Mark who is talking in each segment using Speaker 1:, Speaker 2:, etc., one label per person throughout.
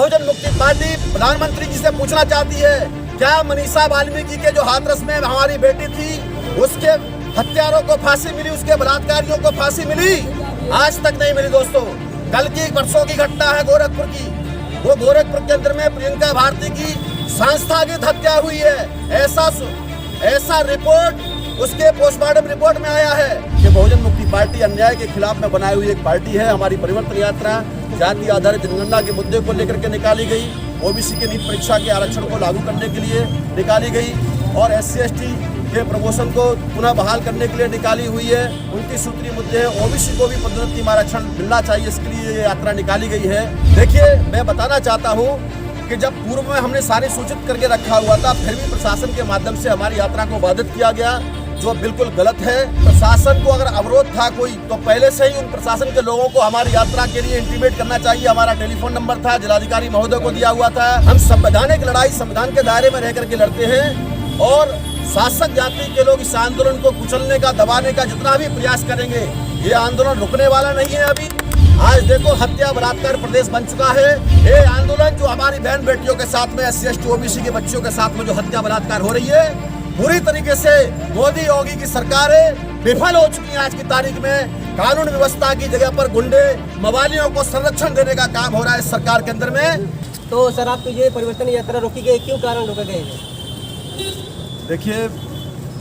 Speaker 1: बहुजन मुक्ति पार्टी प्रधानमंत्री जी से पूछना चाहती है, क्या मनीषा वाल्मीकि के जो हाथरस में हमारी बेटी थी उसके हत्यारों को फांसी मिली, उसके बलात्कारियों को फांसी मिली? आज तक नहीं मिली दोस्तों। कल की परसों की घटना है गोरखपुर की। वो गोरखपुर के अंदर में प्रियंका भारती की संस्थागत हत्या हुई है। ऐसा रिपोर्ट उसके पोस्टमार्टम रिपोर्ट में आया है कि बहुजन मुक्ति पार्टी अन्याय के खिलाफ में बनाई हुई एक पार्टी है। हमारी परिवर्तन यात्रा जाति आधारित जनगणना के मुद्दे को लेकर के निकाली गई, ओबीसी के नीट परीक्षा के आरक्षण को लागू करने के लिए निकाली गई और SC/ST के प्रमोशन को पुनः बहाल करने के लिए निकाली हुई है। 29 सूत्रीय मुद्दे हैं। ओबीसी को भी पदोन्नति में आरक्षण मिलना चाहिए, इसके लिए ये यात्रा निकाली गई है। देखिए, मैं बताना चाहता हूँ कि जब पूर्व में हमने सारे सूचित करके रखा हुआ था, फिर भी प्रशासन के माध्यम से हमारी यात्रा को बाधित किया गया, जो बिल्कुल गलत है। प्रशासन को अगर अवरोध था कोई, तो पहले से ही उन प्रशासन के लोगों को हमारी यात्रा के लिए इंटीमेट करना चाहिए। हमारा टेलीफोन नंबर था, जिलाधिकारी महोदय को दिया हुआ था। हम संवैधानिक लड़ाई संविधान के दायरे में रह करके लड़ते हैं और शासक जाति के लोग इस आंदोलन को कुचलने का, दबाने का जितना भी प्रयास करेंगे, ये आंदोलन रुकने वाला नहीं है। अभी आज देखो, हत्या बलात्कार प्रदेश बन चुका है। ये आंदोलन जो हमारी बहन बेटियों के साथ में, SC/ST OBC के बच्चों के साथ में जो हत्या बलात्कार हो रही है, पूरी तरीके से मोदी योगी की सरकारें विफल हो चुकी हैं। आज की तारीख में कानून व्यवस्था की जगह पर गुंडे मवालियों को संरक्षण देने का काम हो रहा है इस सरकार के अंदर में।
Speaker 2: तो सर, आपकी ये परिवर्तन यात्रा रोकी गई, क्यों कारण रोके गए?
Speaker 1: देखिए,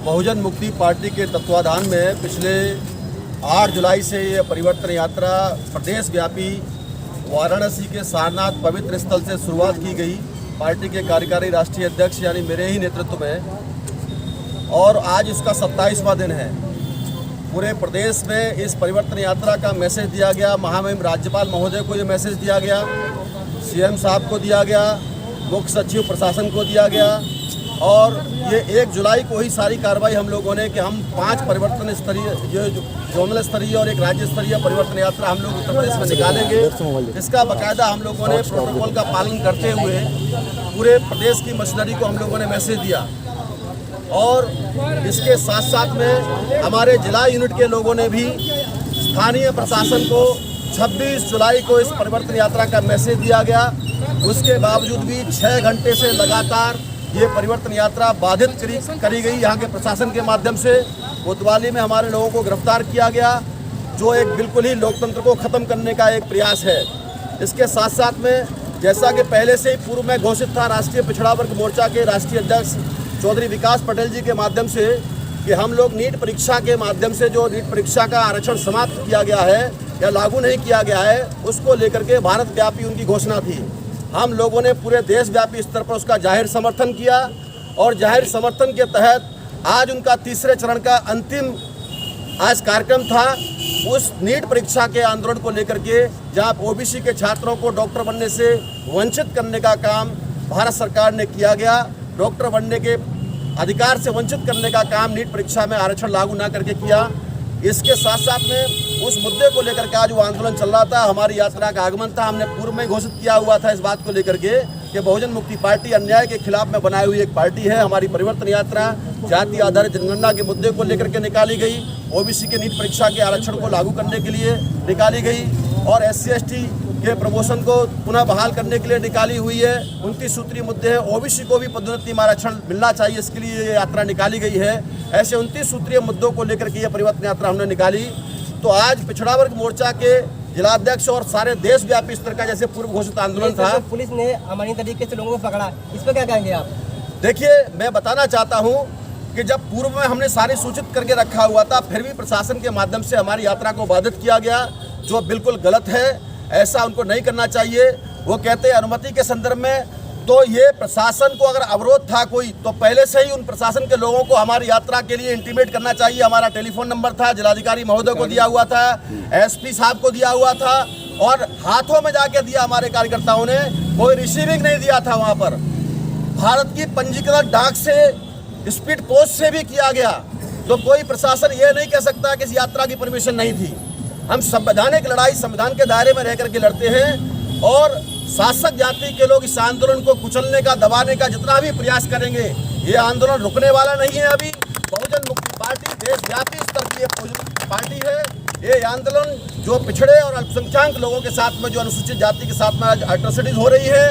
Speaker 1: बहुजन मुक्ति पार्टी के तत्वाधान में पिछले 8 जुलाई से ये परिवर्तन यात्रा प्रदेश व्यापी वाराणसी के सारनाथ पवित्र स्थल से शुरुआत की गई। पार्टी के कार्यकारी राष्ट्रीय अध्यक्ष यानी मेरे ही नेतृत्व में, और आज इसका 27वां दिन है। पूरे प्रदेश में इस परिवर्तन यात्रा का मैसेज दिया गया। महामहिम राज्यपाल महोदय को ये मैसेज दिया गया, CM साहब को दिया गया, मुख्य सचिव प्रशासन को दिया गया, और ये 1 जुलाई को ही सारी कार्रवाई हम लोगों ने कि हम 5 परिवर्तन स्तरीय, जोनल स्तरीय और एक राज्य स्तरीय परिवर्तन यात्रा हम लोग उत्तर प्रदेश में निकालेंगे। इसका बाकायदा हम लोगों ने प्रोटोकॉल का पालन करते हुए पूरे प्रदेश की मशीनरी को हम लोगों ने मैसेज दिया। और इसके साथ साथ में हमारे जिला यूनिट के लोगों ने भी स्थानीय प्रशासन को 26 जुलाई को इस परिवर्तन यात्रा का मैसेज दिया गया। उसके बावजूद भी 6 घंटे से लगातार ये परिवर्तन यात्रा बाधित करी गई यहाँ के प्रशासन के माध्यम से। कोतवाली में हमारे लोगों को गिरफ्तार किया गया, जो एक बिल्कुल ही लोकतंत्र को ख़त्म करने का एक प्रयास है। इसके साथ साथ में, जैसा कि पहले से ही पूर्व में घोषित था, राष्ट्रीय पिछड़ा वर्ग मोर्चा के राष्ट्रीय अध्यक्ष चौधरी विकास पटेल जी के माध्यम से कि हम लोग नीट परीक्षा के माध्यम से जो नीट परीक्षा का आरक्षण समाप्त किया गया है या लागू नहीं किया गया है, उसको लेकर के भारत व्यापी उनकी घोषणा थी। हम लोगों ने पूरे देशव्यापी स्तर पर उसका जाहिर समर्थन किया और जाहिर समर्थन के तहत आज उनका तीसरे चरण का अंतिम आज कार्यक्रम था। उस नीट परीक्षा के आंदोलन को लेकर के, जहाँ OBC के छात्रों को डॉक्टर बनने से वंचित करने का काम भारत सरकार ने किया गया, डॉक्टर बनने के अधिकार से वंचित करने का काम नीट परीक्षा में आरक्षण लागू ना करके किया। इसके साथ साथ में उस मुद्दे को लेकर के आज वो आंदोलन चल रहा था, हमारी यात्रा का आगमन था। हमने पूर्व में घोषित किया हुआ था इस बात को लेकर के कि बहुजन मुक्ति पार्टी अन्याय के खिलाफ में बनाई हुई एक पार्टी है। हमारी परिवर्तन यात्रा जाति आधारित जनगणना के मुद्दे को लेकर के निकाली गई, OBC के नीट परीक्षा के आरक्षण को लागू करने के लिए निकाली गई और SC/ST के प्रमोशन को पुनः बहाल करने के लिए निकाली हुई है। 29 सूत्रीय मुद्दे हैं। OBC को भी पदोन्नति में आरक्षण मिलना चाहिए, इसके लिए ये यात्रा निकाली गई है। ऐसे 29 सूत्रीय मुद्दों को लेकर के ये परिवर्तन यात्रा हमने निकाली। तो आज पिछड़ा वर्ग मोर्चा के जिलाध्यक्ष और सारे देशव्यापी स्तर का जैसे पूर्व घोषित आंदोलन था,
Speaker 2: पुलिस ने अमानवीय तरीके से लोगों को पकड़ा, इस पर क्या कहेंगे आप?
Speaker 1: देखिए, मैं बताना चाहता हूँ कि जब पूर्व में हमने सारे सूचित करके रखा हुआ था, फिर भी प्रशासन के माध्यम से हमारी यात्रा को बाधित किया गया, जो बिल्कुल गलत है। ऐसा उनको नहीं करना चाहिए। वो कहते हैं अनुमति के संदर्भ में, तो ये प्रशासन को अगर अवरोध था कोई, तो पहले से ही उन प्रशासन के लोगों को हमारी यात्रा के लिए इंटीमेट करना चाहिए। हमारा टेलीफोन नंबर था, जिलाधिकारी महोदय को दिया हुआ था, SP साहब को दिया हुआ था और हाथों में जाके दिया हमारे कार्यकर्ताओं ने। कोई रिसीविंग नहीं दिया था वहाँ पर। भारत की पंजीकृत डाक से, स्पीड पोस्ट से भी किया गया। तो कोई प्रशासन ये नहीं कह सकता कि इस यात्रा की परमिशन नहीं थी। हम संवैधानिक लड़ाई संविधान के दायरे में रह करके लड़ते हैं और शासक जाति के लोग इस आंदोलन को कुचलने का, दबाने का जितना भी प्रयास करेंगे, ये आंदोलन रुकने वाला नहीं है। अभी बहुजन मुक्ति पार्टी देशव्यापी स्तर की पार्टी है। ये आंदोलन जो पिछड़े और अल्पसंख्यक लोगों के साथ में, जो अनुसूचित जाति के साथ में आज अट्रॉसिटीज हो रही है।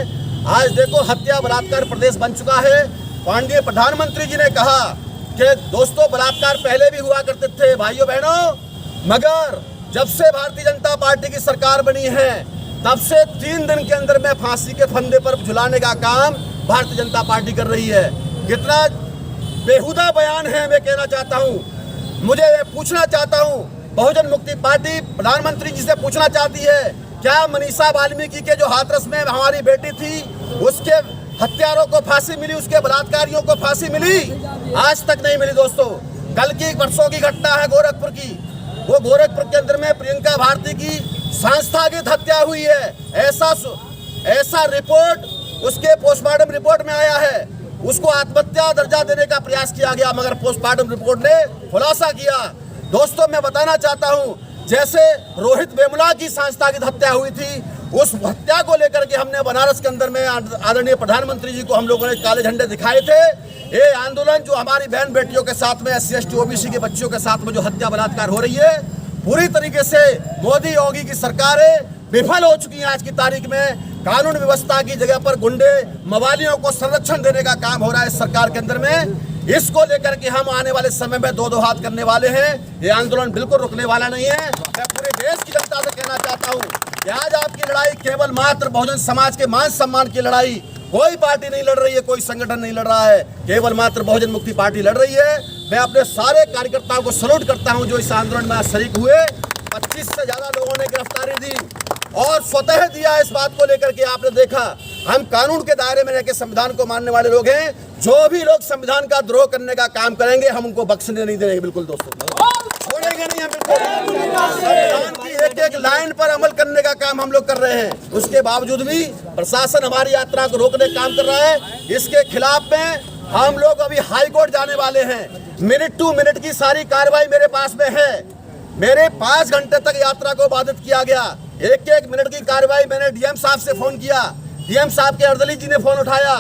Speaker 1: आज देखो हत्या बलात्कार प्रदेश बन चुका है। माननीय प्रधानमंत्री जी ने कहा कि दोस्तों बलात्कार पहले भी हुआ करते थे भाइयों बहनों, मगर जब से भारतीय जनता पार्टी की सरकार बनी है तब से 3 दिन के अंदर में फांसी के फंदे पर झुलाने का काम भारतीय जनता पार्टी कर रही है। कितना बेहुदा बयान है, मैं कहना चाहता हूँ। मुझे ये पूछना चाहता हूँ, बहुजन मुक्ति पार्टी प्रधानमंत्री जी से पूछना चाहती है, क्या मनीषा वाल्मीकि के जो हाथरस में हमारी बेटी थी उसके हत्यारों को फांसी मिली, उसके बलात्कारियों को फांसी मिली? आज तक नहीं मिली दोस्तों। कल की परसों की घटना है गोरखपुर की। वो गोरखपुर के अंदर में प्रियंका भारती की संस्थागत हत्या हुई है। ऐसा रिपोर्ट उसके पोस्टमार्टम रिपोर्ट में आया है। उसको आत्महत्या दर्जा देने का प्रयास किया गया, मगर पोस्टमार्टम रिपोर्ट ने खुलासा किया। दोस्तों मैं बताना चाहता हूं, जैसे रोहित वेमुला की संस्थागत हत्या हुई थी, उस हत्या को लेकर के हमने बनारस के अंदर में आदरणीय प्रधानमंत्री जी को हम लोगों ने काले झंडे दिखाए थे। ये आंदोलन जो हमारी बहन बेटियों के साथ में, SC ST OBC के बच्चों के साथ में जो हत्या बलात्कार हो रही है, पूरी तरीके से मोदी योगी की सरकारें विफल हो चुकी हैं। आज की तारीख में कानून व्यवस्था की जगह पर गुंडे मवालियों को संरक्षण देने का काम हो रहा है इस सरकार के अंदर में। इसको लेकर के हम आने वाले समय में दो हाथ करने वाले हैं। ये आंदोलन बिल्कुल रुकने वाला नहीं है। मैं पूरे देश की जनता से कहना चाहता हूँ कि आज आपकी लड़ाई केवल मात्र बहुजन समाज के मान सम्मान की लड़ाई, कोई पार्टी नहीं लड़ रही है, कोई संगठन नहीं लड़ रहा है, केवल मात्र बहुजन मुक्ति पार्टी लड़ रही है। मैं अपने सारे कार्यकर्ताओं को सैल्यूट करता हूं जो इस आंदोलन में आज शरीक हुए। 25 से ज्यादा लोगों ने गिरफ्तारी दी और स्वतः दिया इस बात को लेकर के। आपने देखा, हम कानून के दायरे में रहकर संविधान को मानने वाले लोग हैं। जो भी लोग संविधान का द्रोह करने का काम करेंगे हम उनको बख्शने नहीं देंगे, बिल्कुल दोस्तों, छोड़ेंगे नहीं हम बिल्कुल। संविधान की एक एक लाइन पर अमल करने का काम हम लोग कर रहे हैं। उसके बावजूद भी प्रशासन हमारी यात्रा को रोकने का काम कर रहा है। इसके खिलाफ में हम लोग अभी हाई कोर्ट जाने वाले हैं। मिनट टू मिनट की सारी कार्रवाई मेरे पास में है। मेरे 5 घंटे तक यात्रा को बाधित किया गया। एक मिनट की कार्रवाई मैंने डीएम साहब से फोन किया, डीएम साहब के अर्दली जी ने फोन उठाया,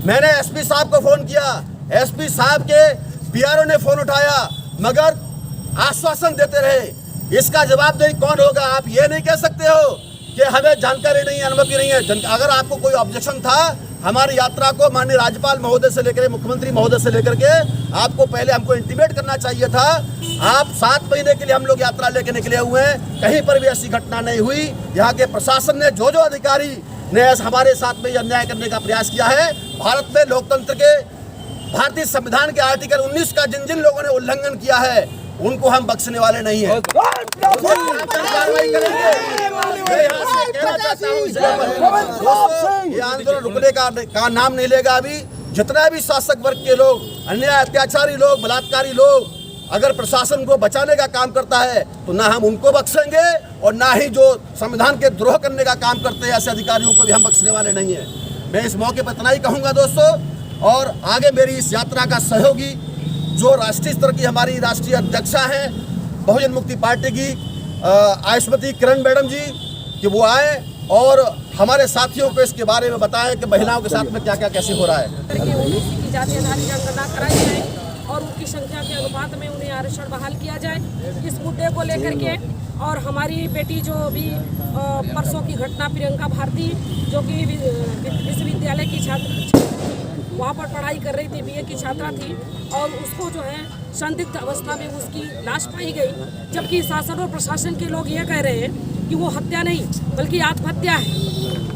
Speaker 1: मैंने एसपी साहब को फोन किया, एसपी साहब के पीआरओ ने फोन उठाया, मगर आश्वासन देते रहे। इसका जवाबदेही कौन होगा? आप ये नहीं कह सकते हो कि हमें जानकारी नहीं है, अनुमति नहीं है। अगर आपको कोई ऑब्जेक्शन था हमारी यात्रा को माननीय राज्यपाल महोदय से लेकर मुख्यमंत्री महोदय से लेकर के आपको पहले हमको इंटीमेट करना चाहिए था। आप 7 महीने के लिए हम लोग यात्रा लेके निकले हुए हैं, कहीं पर भी ऐसी घटना नहीं हुई। यहाँ के प्रशासन ने जो अधिकारी ने हमारे साथ में अन्याय करने का प्रयास किया है, भारत में लोकतंत्र के भारतीय संविधान के आर्टिकल 19 का जिन लोगों ने उल्लंघन किया है उनको हम बख्शने वाले नहीं है। कार्रवाई करेंगे। मैं यहाँ से कहना चाहता हूँ, ये आंदोलन रुकने का नाम नहीं लेगा। अभी जितना भी शासक वर्ग के लोग, अन्याय अत्याचारी लोग, बलात्कारी लोग अगर प्रशासन को बचाने का काम करता है तो ना हम उनको बख्शेंगे और ना ही जो संविधान के द्रोह करने का काम करते हैं ऐसे अधिकारियों को भी हम बख्शने वाले नहीं है। मैं इस मौके पर इतना ही कहूँगा दोस्तों। और आगे मेरी इस यात्रा का सहयोगी जो राष्ट्रीय स्तर की हमारी राष्ट्रीय अध्यक्षा हैं बहुजन मुक्ति पार्टी की आयुष्मती किरण मैडम जी, कि वो आए और हमारे साथियों को इसके बारे में बताएं कि महिलाओं के साथ में क्या क्या कैसे हो रहा है।
Speaker 3: ओबीसी की जाति आधारित जनगणना कराई जाए और उनकी संख्या के अनुपात में उन्हें आरक्षण बहाल किया जाए। इस मुद्दे को लेकर के और हमारी बेटी जो अभी परसों की घटना प्रियंका भारती जो कि विश्वविद्यालय की छात्र वहाँ पर पढ़ाई कर रही थी, BA की छात्रा थी और उसको जो है संदिग्ध अवस्था में उसकी लाश पाई गई, जबकि शासन और प्रशासन के लोग ये कह रहे हैं कि वो हत्या नहीं बल्कि आत्महत्या है।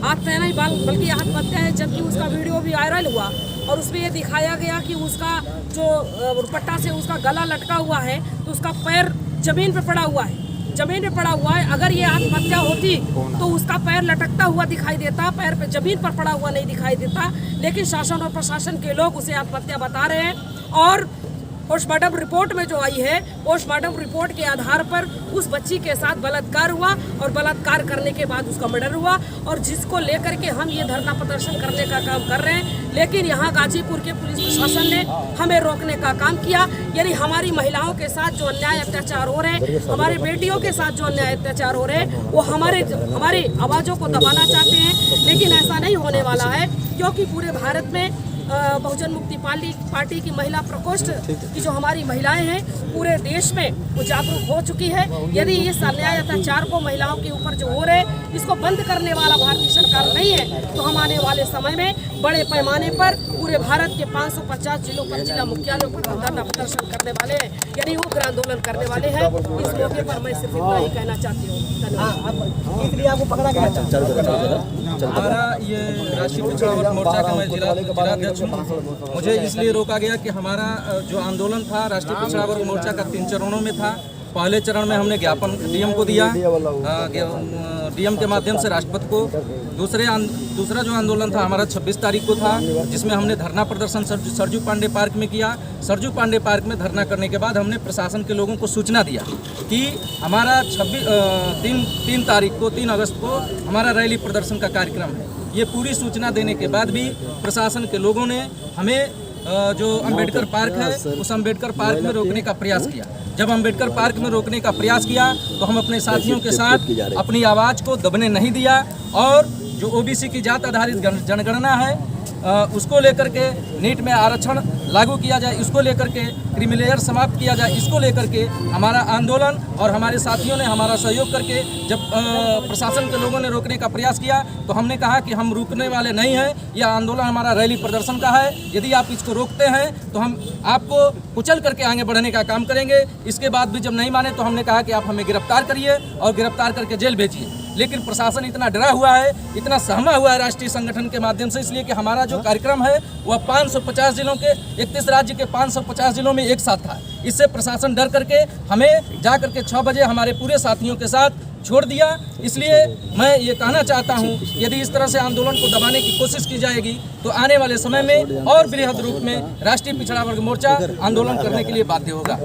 Speaker 3: आत्महत्या नहीं बल्कि आत्महत्या है, जबकि उसका वीडियो भी वायरल हुआ और उसमें ये दिखाया गया कि उसका जो दुपट्टा से उसका गला लटका हुआ है तो उसका पैर जमीन पर पड़ा हुआ है, जमीन पे पड़ा हुआ है। अगर ये आत्महत्या होती तो उसका पैर लटकता हुआ दिखाई देता, पैर पे जमीन पर पड़ा हुआ नहीं दिखाई देता। लेकिन शासन और प्रशासन के लोग उसे आत्महत्या बता रहे हैं। और पोस्टमार्टम रिपोर्ट में जो आई है, पोस्टमार्टम रिपोर्ट के आधार पर उस बच्ची के साथ बलात्कार हुआ और बलात्कार करने के बाद उसका मर्डर हुआ, और जिसको लेकर के हम ये धरना प्रदर्शन करने का काम कर रहे हैं। लेकिन यहाँ गाजीपुर के पुलिस प्रशासन ने हमें रोकने का काम किया। यानी हमारी महिलाओं के साथ जो अन्याय अत्याचार हो रहे हैं, हमारे बेटियों के साथ जो अन्याय अत्याचार हो रहे हैं, वो हमारी आवाज़ों को दबाना चाहते हैं। लेकिन ऐसा नहीं होने वाला है, क्योंकि पूरे भारत में बहुजन मुक्ति पार्टी की महिला प्रकोष्ठ की जो हमारी महिलाएं हैं पूरे देश में वो जागरूक हो चुकी है। यदि इस अन्याय अत्याचार को महिलाओं के ऊपर जो हो रहे इसको बंद करने वाला भारतीय सरकार नहीं है तो हम आने वाले समय में बड़े पैमाने पर पूरे भारत के 550 जिलों पर जिला मुख्यालयों पर धरना प्रदर्शन करने वाले हैं, यानी उग्र आंदोलन करने वाले हैं। इस मौके पर मैं सिर्फ इतना ही कहना चाहती हूँ। धन्यवाद।
Speaker 2: इसलिए आपको पकड़ा गया था।
Speaker 4: हमारा ये राष्ट्रीय पिछड़ा वर्ग मोर्चा का मैं जिलाध्यक्ष हूँ। मुझे इसलिए रोका गया कि हमारा जो आंदोलन था राष्ट्रीय पिछड़ा वर्ग मोर्चा का 3 चरणों में था। पहले चरण में हमने ज्ञापन डीएम को दिया, डीएम के माध्यम से राष्ट्रपति को। दूसरा जो आंदोलन था हमारा 26 तारीख को था, जिसमें हमने धरना प्रदर्शन सरजू पांडे पार्क में किया। सरजू पांडे पार्क में धरना करने के बाद हमने प्रशासन के लोगों को सूचना दिया कि हमारा 3 तारीख को 3 अगस्त को हमारा रैली प्रदर्शन का कार्यक्रम है। ये पूरी सूचना देने के बाद भी प्रशासन के लोगों ने हमें जो अंबेडकर पार्क है उस अंबेडकर पार्क में रोकने का प्रयास किया। जब अंबेडकर पार्क में रोकने का प्रयास किया तो हम अपने साथियों के साथ अपनी आवाज़ को दबने नहीं दिया और जो ओबीसी की जात आधारित जनगणना है उसको लेकर के नीट में आरक्षण लागू किया जाए, इसको लेकर के क्रीमी समाप्त किया जाए, इसको लेकर के हमारा आंदोलन और हमारे साथियों ने हमारा सहयोग करके जब प्रशासन के लोगों ने रोकने का प्रयास किया तो हमने कहा कि हम रुकने वाले नहीं हैं। यह आंदोलन हमारा रैली प्रदर्शन का है। यदि आप इसको रोकते हैं तो हम आपको कुचल करके आगे बढ़ने का काम करेंगे। इसके बाद भी जब नहीं माने तो हमने कहा कि आप हमें गिरफ्तार करिए और गिरफ्तार करके जेल भेजिए। लेकिन प्रशासन इतना डरा हुआ है, इतना सहमा हुआ है राष्ट्रीय संगठन के माध्यम से, इसलिए कि हमारा जो कार्यक्रम है वह 550 जिलों के 31 राज्य के 550 जिलों में एक साथ था। इससे प्रशासन डर करके हमें जा करके 6 बजे हमारे पूरे साथियों के साथ छोड़ दिया। इसलिए मैं ये कहना चाहता हूँ यदि इस तरह से आंदोलन को दबाने की कोशिश की जाएगी तो आने वाले समय में और बृहद रूप में राष्ट्रीय पिछड़ा वर्ग मोर्चा आंदोलन करने के लिए बाध्य होगा।